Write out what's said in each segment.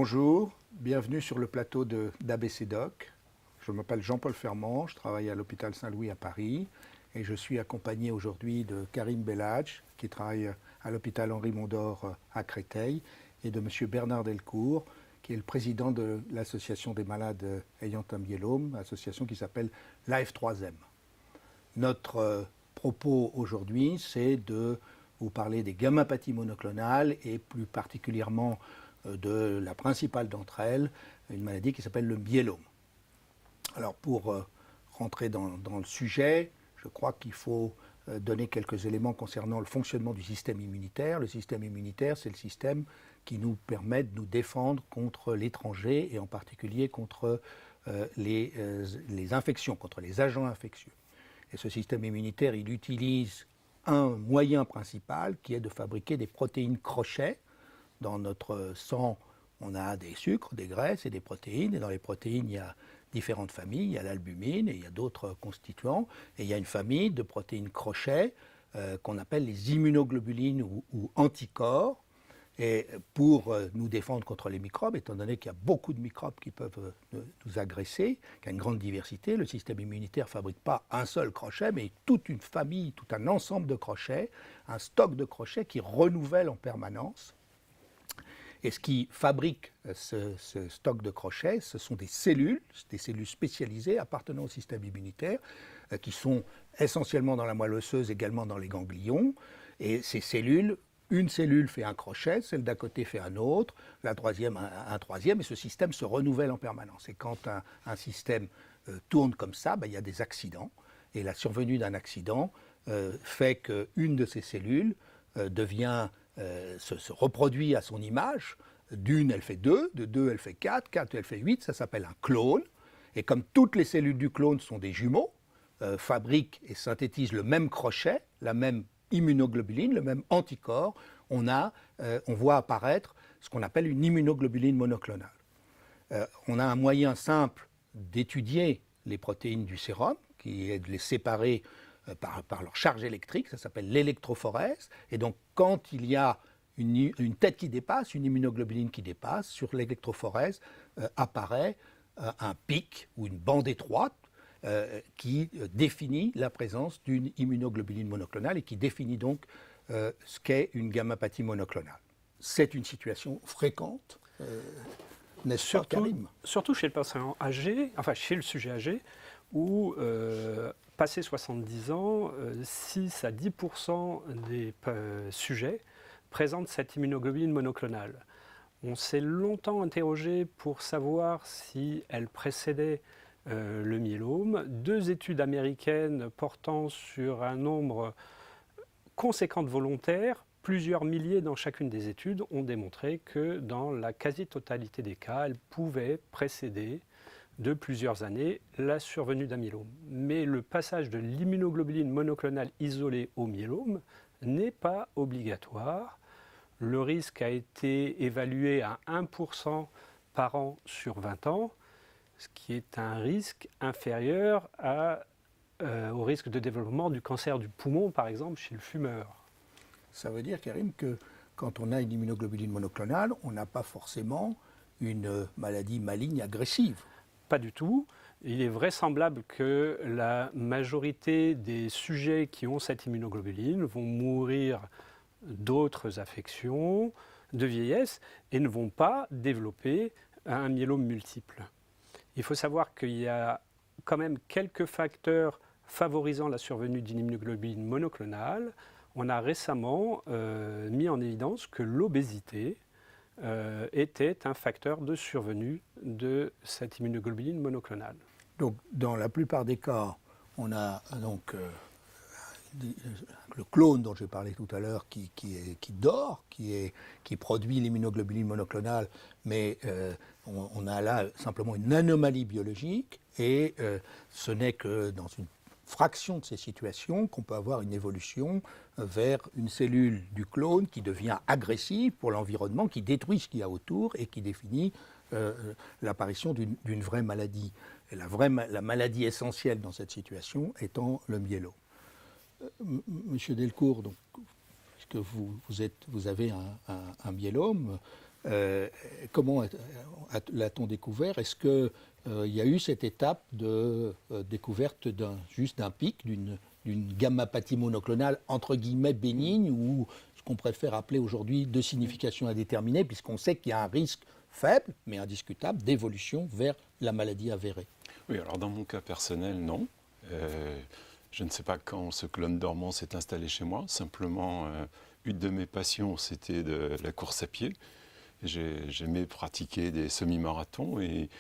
Bonjour, bienvenue sur le plateau d'ABC Doc. Je m'appelle Jean-Paul Fermand, je travaille à l'hôpital Saint-Louis à Paris et je suis accompagné aujourd'hui de Karim Belladj qui travaille à l'hôpital Henri Mondor à Créteil et de M. Bernard Delcourt qui est le président de l'association des malades ayant un myélome, association qui s'appelle l'AF3M. Notre propos aujourd'hui, c'est de vous parler des gammapathies monoclonales et plus particulièrement de la principale d'entre elles, une maladie qui s'appelle le myélome. Alors pour rentrer dans le sujet, je crois qu'il faut donner quelques éléments concernant le fonctionnement du système immunitaire. Le système immunitaire, c'est le système qui nous permet de nous défendre contre l'étranger et en particulier contre les infections, contre les agents infectieux. Et ce système immunitaire, il utilise un moyen principal qui est de fabriquer des protéines crochets. Dans notre sang, on a des sucres, des graisses et des protéines. Et dans les protéines, il y a différentes familles. Il y a l'albumine et il y a d'autres constituants. Et il y a une famille de protéines crochets qu'on appelle les immunoglobulines ou anticorps. Et pour nous défendre contre les microbes, étant donné qu'il y a beaucoup de microbes qui peuvent nous agresser, qu'il y a une grande diversité, le système immunitaire ne fabrique pas un seul crochet, mais toute une famille, tout un ensemble de crochets, un stock de crochets qui renouvelle en permanence. Et ce qui fabrique ce stock de crochets, ce sont des cellules spécialisées appartenant au système immunitaire, qui sont essentiellement dans la moelle osseuse, également dans les ganglions. Et ces cellules, une cellule fait un crochet, celle d'à côté fait un autre, la troisième un troisième, et ce système se renouvelle en permanence. Et quand un système tourne comme ça, il y a des accidents. Et la survenue d'un accident fait qu'une de ces cellules se reproduit à son image. D'une, elle fait 2, de 2, elle fait 4, 4, elle fait 8, ça s'appelle un clone. Et comme toutes les cellules du clone sont des jumeaux, fabriquent et synthétisent le même crochet, la même immunoglobuline, le même anticorps, on voit apparaître ce qu'on appelle une immunoglobuline monoclonale. On a un moyen simple d'étudier les protéines du sérum, qui est de les séparer par leur charge électrique, ça s'appelle l'électrophorèse. Et donc, quand il y a une tête qui dépasse, une immunoglobuline qui dépasse, sur l'électrophorèse apparaît un pic ou une bande étroite qui définit la présence d'une immunoglobuline monoclonale et qui définit donc ce qu'est une gammapathie monoclonale. C'est une situation fréquente, n'est-ce pas, Karim ? Surtout chez le patient âgé, enfin chez le sujet âgé, où passé 70 ans, 6 à 10% des sujets présentent cette immunoglobuline monoclonale. On s'est longtemps interrogé pour savoir si elle précédait le myélome. 2 études américaines portant sur un nombre conséquent de volontaires, plusieurs milliers dans chacune des études, ont démontré que dans la quasi-totalité des cas, elle pouvait précéder de plusieurs années la survenue d'un myélome. Mais le passage de l'immunoglobuline monoclonale isolée au myélome n'est pas obligatoire. Le risque a été évalué à 1% par an sur 20 ans, ce qui est un risque inférieur au risque de développement du cancer du poumon, par exemple, chez le fumeur. Ça veut dire, Karim, que quand on a une immunoglobuline monoclonale, on n'a pas forcément une maladie maligne agressive. Pas du tout. Il est vraisemblable que la majorité des sujets qui ont cette immunoglobuline vont mourir d'autres affections, de vieillesse, et ne vont pas développer un myélome multiple. Il faut savoir qu'il y a quand même quelques facteurs favorisant la survenue d'une immunoglobuline monoclonale. On a récemment mis en évidence que l'obésité était un facteur de survenue de cette immunoglobuline monoclonale. Donc, dans la plupart des cas, on a donc le clone dont j'ai parlé tout à l'heure qui dort, qui produit l'immunoglobuline monoclonale, mais on a là simplement une anomalie biologique et ce n'est que dans une fraction de ces situations qu'on peut avoir une évolution vers une cellule du clone qui devient agressive pour l'environnement, qui détruit ce qu'il y a autour et qui définit l'apparition d'une vraie maladie. Et la maladie essentielle dans cette situation étant le myélome. Monsieur Delcourt, donc, puisque vous avez un myélome, comment l'a-t-on découvert? Est-ce qu'il y a eu cette étape de découverte juste d'un pic, d'une gamma-pathie monoclonale entre guillemets bénigne, ou ce qu'on préfère appeler aujourd'hui de signification indéterminée, puisqu'on sait qu'il y a un risque faible, mais indiscutable, d'évolution vers la maladie avérée? Oui, alors dans mon cas personnel, non. Je ne sais pas quand ce clone dormant s'est installé chez moi. Simplement, une de mes passions, c'était de la course à pied. J'aimais pratiquer des semi-marathons et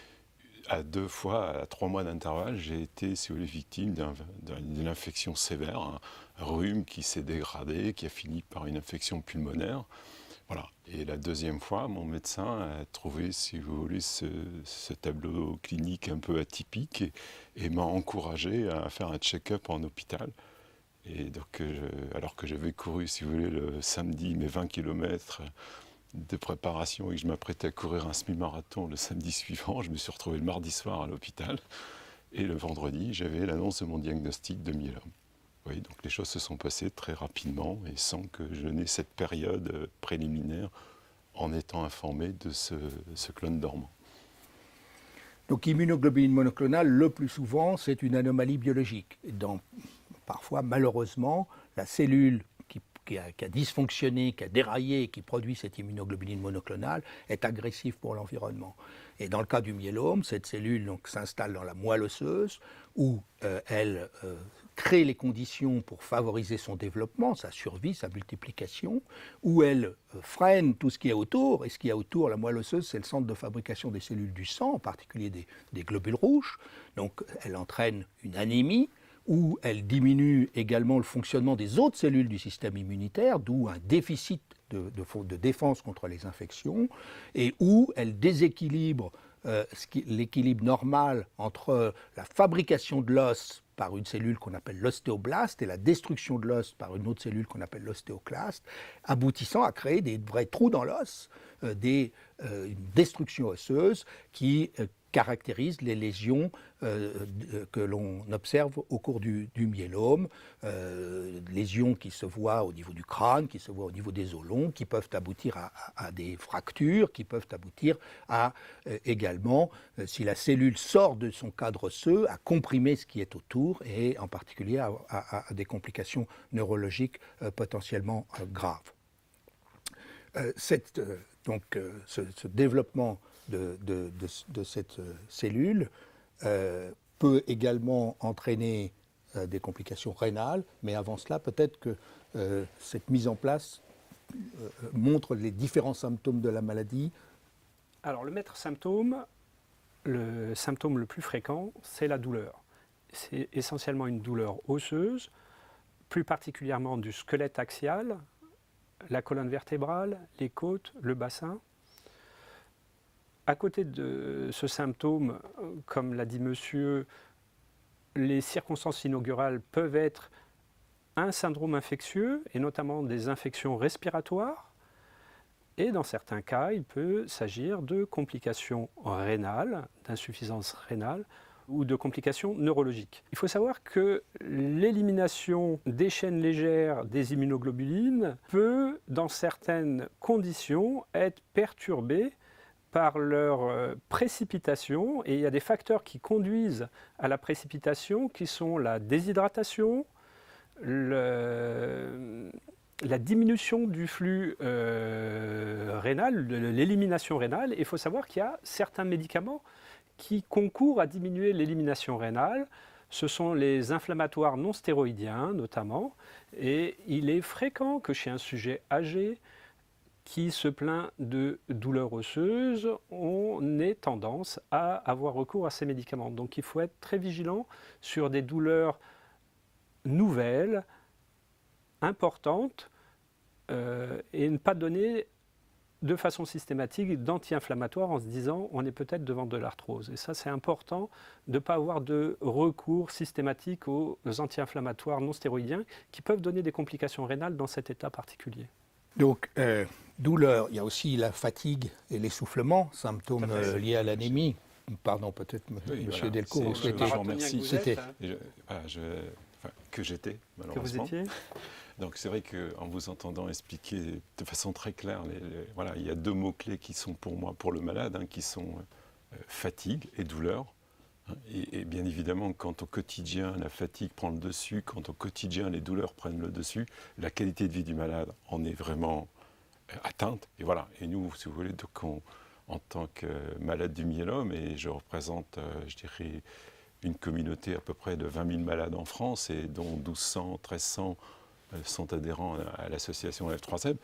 à 2 fois, à 3 mois d'intervalle, j'ai été, si vous voulez, victime d'une infection sévère, un rhume qui s'est dégradé, qui a fini par une infection pulmonaire. Voilà. Et la deuxième fois, mon médecin a trouvé, si vous voulez, ce tableau clinique un peu atypique et m'a encouragé à faire un check-up en hôpital. Et donc, alors que j'avais couru, si vous voulez, le samedi mes 20 km de préparation et que je m'apprêtais à courir un semi-marathon le samedi suivant, je me suis retrouvé le mardi soir à l'hôpital. Et le vendredi, j'avais l'annonce de mon diagnostic de myélome. Oui, donc les choses se sont passées très rapidement et sans que je n'ai cette période préliminaire en étant informé de ce clone dormant. Donc immunoglobuline monoclonale, le plus souvent, c'est une anomalie biologique. Parfois, malheureusement, la cellule qui a dysfonctionné, qui a déraillé, qui produit cette immunoglobuline monoclonale, est agressive pour l'environnement. Et dans le cas du myélome, cette cellule s'installe dans la moelle osseuse, où elle crée les conditions pour favoriser son développement, sa survie, sa multiplication, où elle freine tout ce qui est autour. Et ce qui est autour, la moelle osseuse, c'est le centre de fabrication des cellules du sang, en particulier des globules rouges. Donc elle entraîne une anémie, où elle diminue également le fonctionnement des autres cellules du système immunitaire, d'où un déficit de défense contre les infections, et où elle déséquilibre l'équilibre normal entre la fabrication de l'os par une cellule qu'on appelle l'ostéoblaste et la destruction de l'os par une autre cellule qu'on appelle l'ostéoclaste, aboutissant à créer des vrais trous dans l'os, une destruction osseuse qui caractérise les lésions que l'on observe au cours du myélome, lésions qui se voient au niveau du crâne, qui se voient au niveau des os longs, qui peuvent aboutir à des fractures, qui peuvent aboutir à également, si la cellule sort de son cadre osseux, à comprimer ce qui est autour et en particulier à des complications neurologiques potentiellement graves. Ce développement de cette cellule peut également entraîner des complications rénales, mais avant cela, peut-être que cette mise en place montre les différents symptômes de la maladie. Alors, le maître symptôme, le symptôme le plus fréquent, c'est la douleur. C'est essentiellement une douleur osseuse, plus particulièrement du squelette axial, la colonne vertébrale, les côtes, le bassin. À côté de ce symptôme, comme l'a dit monsieur, les circonstances inaugurales peuvent être un syndrome infectieux, et notamment des infections respiratoires. Et dans certains cas, il peut s'agir de complications rénales, d'insuffisance rénale ou de complications neurologiques. Il faut savoir que l'élimination des chaînes légères des immunoglobulines peut, dans certaines conditions, être perturbée par leur précipitation, et il y a des facteurs qui conduisent à la précipitation qui sont la déshydratation, la diminution du flux rénal, l'élimination rénale. Et il faut savoir qu'il y a certains médicaments qui concourent à diminuer l'élimination rénale. Ce sont les inflammatoires non stéroïdiens notamment, et il est fréquent que chez un sujet âgé qui se plaint de douleurs osseuses, on ait tendance à avoir recours à ces médicaments. Donc il faut être très vigilant sur des douleurs nouvelles, importantes, et ne pas donner de façon systématique d'anti-inflammatoires en se disant on est peut-être devant de l'arthrose. Et ça, c'est important de ne pas avoir de recours systématique aux anti-inflammatoires non stéroïdiens qui peuvent donner des complications rénales dans cet état particulier. Donc, douleur, il y a aussi la fatigue et l'essoufflement, symptômes liés à l'anémie. Pardon, peut-être, oui, M. Delcourt, vous souhaitez... Je vous remercie. que j'étais, Que malheureusement. vous étiez? Donc c'est vrai qu'en vous entendant expliquer de façon très claire, voilà, il y a 2 mots-clés qui sont pour moi, pour le malade, qui sont fatigue et douleur. Et bien évidemment, quand au quotidien la fatigue prend le dessus, quand au quotidien les douleurs prennent le dessus, la qualité de vie du malade en est vraiment atteinte. Et voilà. Et nous, si vous voulez, donc en tant que malade du myélome, et je représente, je dirais, une communauté à peu près de 20 000 malades en France, et dont 1200, 1300 sont adhérents à l'association F3Z.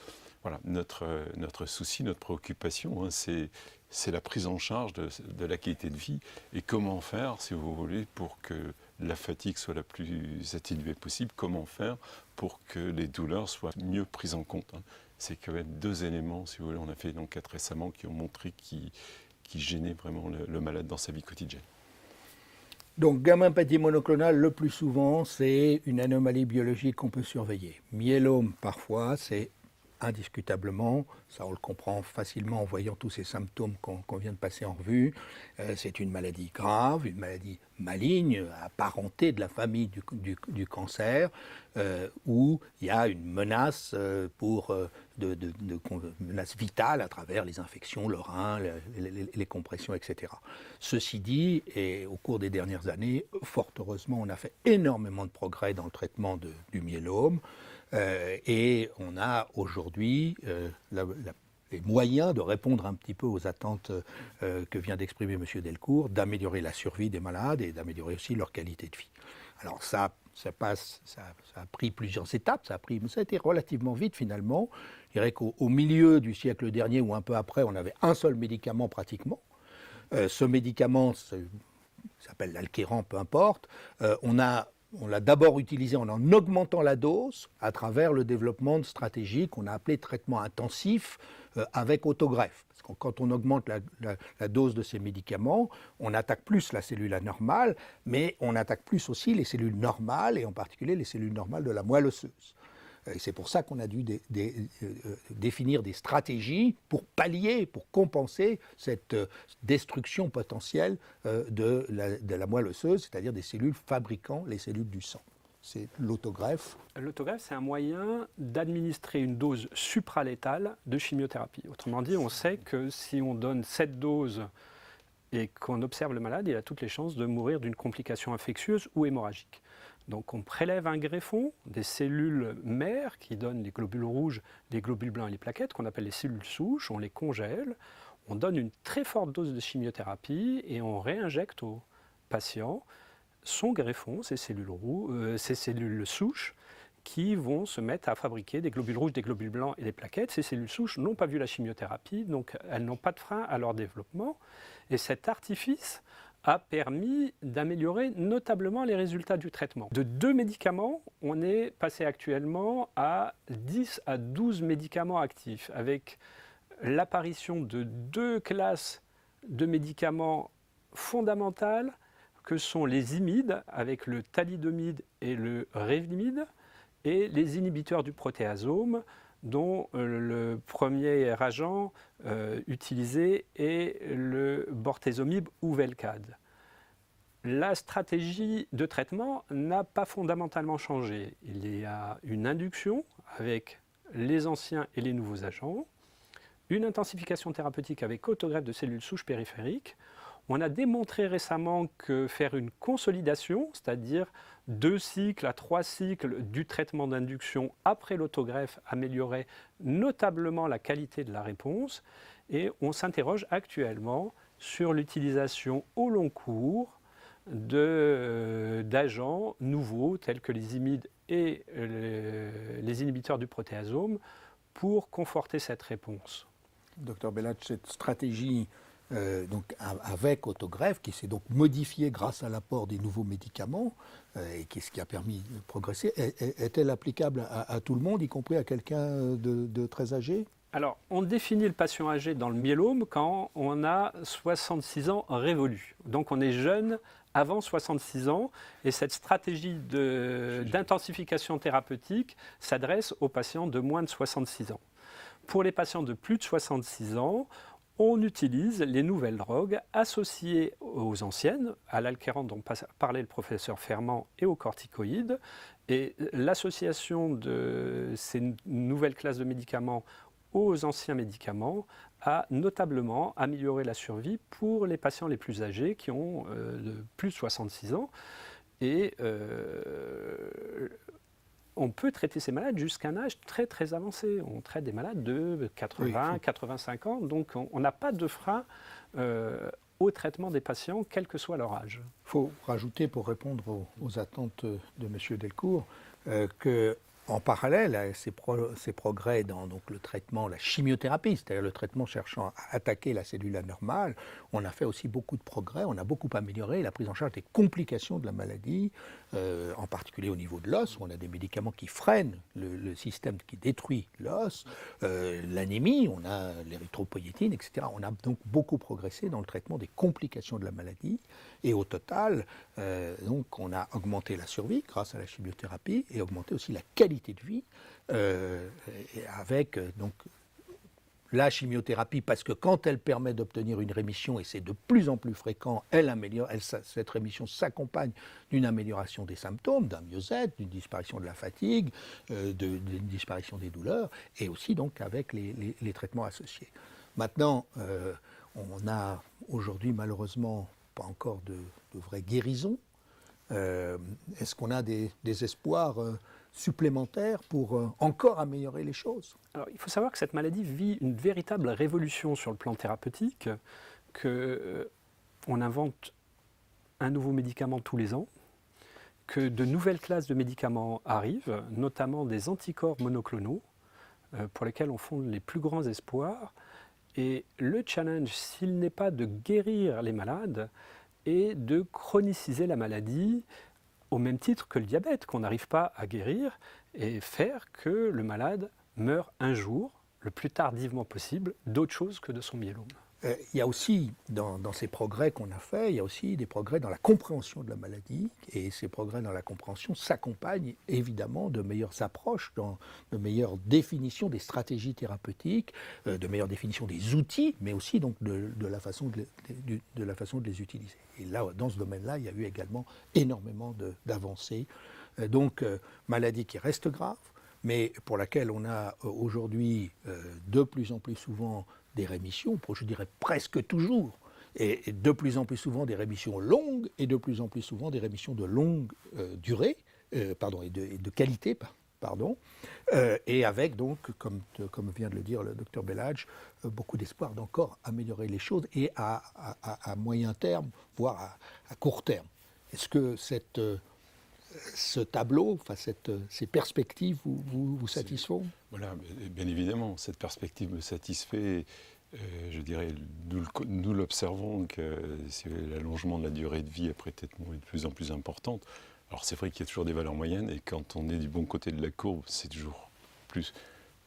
Voilà, notre souci, notre préoccupation, c'est la prise en charge de la qualité de vie et comment faire, si vous voulez, pour que la fatigue soit la plus atténuée possible, comment faire pour que les douleurs soient mieux prises en compte. C'est quand même 2 éléments, si vous voulez, on a fait une enquête récemment qui ont montré qui gênaient vraiment le malade dans sa vie quotidienne. Donc, gamme-empathie monoclonale, le plus souvent, c'est une anomalie biologique qu'on peut surveiller. Myélome, parfois, c'est indiscutablement, ça on le comprend facilement en voyant tous ces symptômes qu'on vient de passer en revue, c'est une maladie grave, une maladie maligne, apparentée de la famille du cancer, où il y a une menace menace vitale à travers les infections, le rein, les compressions, etc. Ceci dit, et au cours des dernières années, fort heureusement, on a fait énormément de progrès dans le traitement du myélome. Et on a aujourd'hui les moyens de répondre un petit peu aux attentes que vient d'exprimer M. Delcourt, d'améliorer la survie des malades et d'améliorer aussi leur qualité de vie. Alors ça a pris plusieurs étapes, ça a été relativement vite finalement. Je dirais qu'au milieu du siècle dernier ou un peu après, on avait un seul médicament pratiquement. Ce médicament s'appelle l'Alkéran, peu importe. On l'a d'abord utilisé en augmentant la dose à travers le développement de stratégies qu'on a appelées traitement intensif avec autogreffe. Parce que quand on augmente la dose de ces médicaments, on attaque plus la cellule anormale, mais on attaque plus aussi les cellules normales, et en particulier les cellules normales de la moelle osseuse. Et c'est pour ça qu'on a dû définir des stratégies pour pallier, pour compenser cette destruction potentielle de la moelle osseuse, c'est-à-dire des cellules fabriquant les cellules du sang. C'est l'autogreffe. L'autogreffe, c'est un moyen d'administrer une dose supralétale de chimiothérapie. Autrement dit, on sait que si on donne cette dose et qu'on observe le malade, il a toutes les chances de mourir d'une complication infectieuse ou hémorragique. Donc on prélève un greffon, des cellules mères qui donnent les globules rouges, les globules blancs et les plaquettes, qu'on appelle les cellules souches, on les congèle, on donne une très forte dose de chimiothérapie et on réinjecte au patient son greffon, ces cellules souches, qui vont se mettre à fabriquer des globules rouges, des globules blancs et des plaquettes. Ces cellules souches n'ont pas vu la chimiothérapie, donc elles n'ont pas de frein à leur développement. Et cet artifice a permis d'améliorer notablement les résultats du traitement. De 2 médicaments, on est passé actuellement à 10 à 12 médicaments actifs, avec l'apparition de 2 classes de médicaments fondamentales que sont les imides, avec le thalidomide et le revlimide, et les inhibiteurs du protéasome, dont le premier agent utilisé est le bortezomib ou Velcade. La stratégie de traitement n'a pas fondamentalement changé. Il y a une induction avec les anciens et les nouveaux agents, une intensification thérapeutique avec autogreffe de cellules souches périphériques. On a démontré récemment que faire une consolidation, c'est-à-dire 2 cycles à 3 cycles du traitement d'induction après l'autogreffe, améliorait notablement la qualité de la réponse. Et on s'interroge actuellement sur l'utilisation au long cours d'agents nouveaux tels que les imides et les inhibiteurs du protéasome pour conforter cette réponse. Docteur Bellatch, cette stratégie donc avec autogreffe, qui s'est donc modifiée grâce à l'apport des nouveaux médicaments, et ce qui a permis de progresser, est-elle applicable à tout le monde, y compris à quelqu'un de très âgé ? Alors, on définit le patient âgé dans le myélome quand on a 66 ans révolus. Donc on est jeune avant 66 ans, et cette stratégie d'intensification thérapeutique s'adresse aux patients de moins de 66 ans. Pour les patients de plus de 66 ans, on utilise les nouvelles drogues associées aux anciennes, à l'alkéran dont parlait le professeur Fermand et aux corticoïdes. Et l'association de ces nouvelles classes de médicaments aux anciens médicaments a notablement amélioré la survie pour les patients les plus âgés qui ont plus de 66 ans. Et on peut traiter ces malades jusqu'à un âge très très avancé. On traite des malades de 80, 85 ans, donc on n'a pas de frein au traitement des patients, quel que soit leur âge. Il faut rajouter, pour répondre aux attentes de M. Delcourt, que en parallèle à ces progrès dans donc, le traitement, la chimiothérapie, c'est-à-dire le traitement cherchant à attaquer la cellule anormale, on a fait aussi beaucoup de progrès, on a beaucoup amélioré la prise en charge des complications de la maladie, en particulier au niveau de l'os, où on a des médicaments qui freinent le système qui détruit l'os, l'anémie, on a l'érythropoïétine, etc. On a donc beaucoup progressé dans le traitement des complications de la maladie, et au total, donc, on a augmenté la survie grâce à la chimiothérapie et augmenté aussi la qualité de vie avec donc la chimiothérapie, parce que quand elle permet d'obtenir une rémission, et c'est de plus en plus fréquent, cette rémission s'accompagne d'une amélioration des symptômes, d'un mieux-être, d'une disparition de la fatigue, d'une disparition des douleurs, et aussi donc avec les traitements associés. Maintenant, on a aujourd'hui malheureusement pas encore de vraie guérison. Est-ce qu'on a des espoirs supplémentaires pour encore améliorer les choses? Alors, il faut savoir que cette maladie vit une véritable révolution sur le plan thérapeutique, qu'on invente un nouveau médicament tous les ans, que de nouvelles classes de médicaments arrivent, notamment des anticorps monoclonaux, pour lesquels on fonde les plus grands espoirs. Et le challenge, s'il n'est pas de guérir les malades, est de chroniciser la maladie, au même titre que le diabète, qu'on n'arrive pas à guérir, et faire que le malade meure un jour, le plus tardivement possible, d'autre chose que de son myélome. Il y a aussi, dans ces progrès qu'on a faits, il y a aussi des progrès dans la compréhension de la maladie, et ces progrès dans la compréhension s'accompagnent évidemment de meilleures approches, de meilleures définitions des stratégies thérapeutiques, de meilleures définitions des outils, mais aussi donc de la façon de les utiliser. Et là, dans ce domaine-là, il y a eu également énormément d'avancées. Donc, maladie qui reste grave, mais pour laquelle on a aujourd'hui de plus en plus souvent des rémissions, je dirais presque toujours, et de plus en plus souvent des rémissions longues, et de plus en plus souvent des rémissions de longue durée, et de qualité, et avec donc, comme vient de le dire le docteur Belladj, beaucoup d'espoir d'encore améliorer les choses, et à moyen terme, voire à court terme. Est-ce que ce tableau, ces perspectives vous satisfont? Voilà, bien évidemment, cette perspective me satisfait. Je dirais, nous l'observons que l'allongement de la durée de vie après traitement est de plus en plus importante. Alors c'est vrai qu'il y a toujours des valeurs moyennes, et quand on est du bon côté de la courbe, c'est toujours plus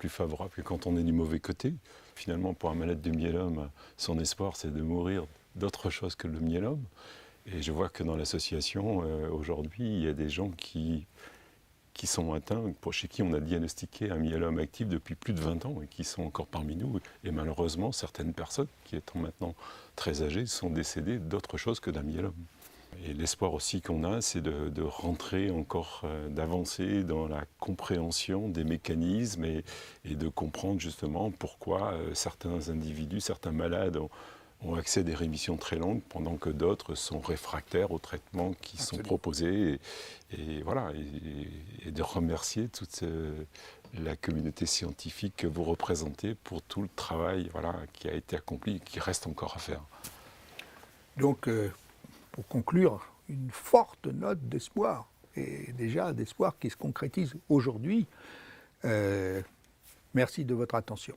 favorable que quand on est du mauvais côté. Finalement, pour un malade de myélome, son espoir, c'est de mourir d'autre chose que le myélome. Et je vois que dans l'association, aujourd'hui, il y a des gens qui sont atteints, chez qui on a diagnostiqué un myélome actif depuis plus de 20 ans et qui sont encore parmi nous. Et malheureusement, certaines personnes, qui étant maintenant très âgées, sont décédées d'autre chose que d'un myélome. Et l'espoir aussi qu'on a, c'est de rentrer encore, d'avancer dans la compréhension des mécanismes et de comprendre justement pourquoi certains individus, certains malades ont accès à des rémissions très longues, pendant que d'autres sont réfractaires aux traitements qui sont proposés. Et voilà, et de remercier toute la communauté scientifique que vous représentez pour tout le travail qui a été accompli et qui reste encore à faire. Donc, pour conclure, une forte note d'espoir, et déjà d'espoir qui se concrétise aujourd'hui. Merci de votre attention.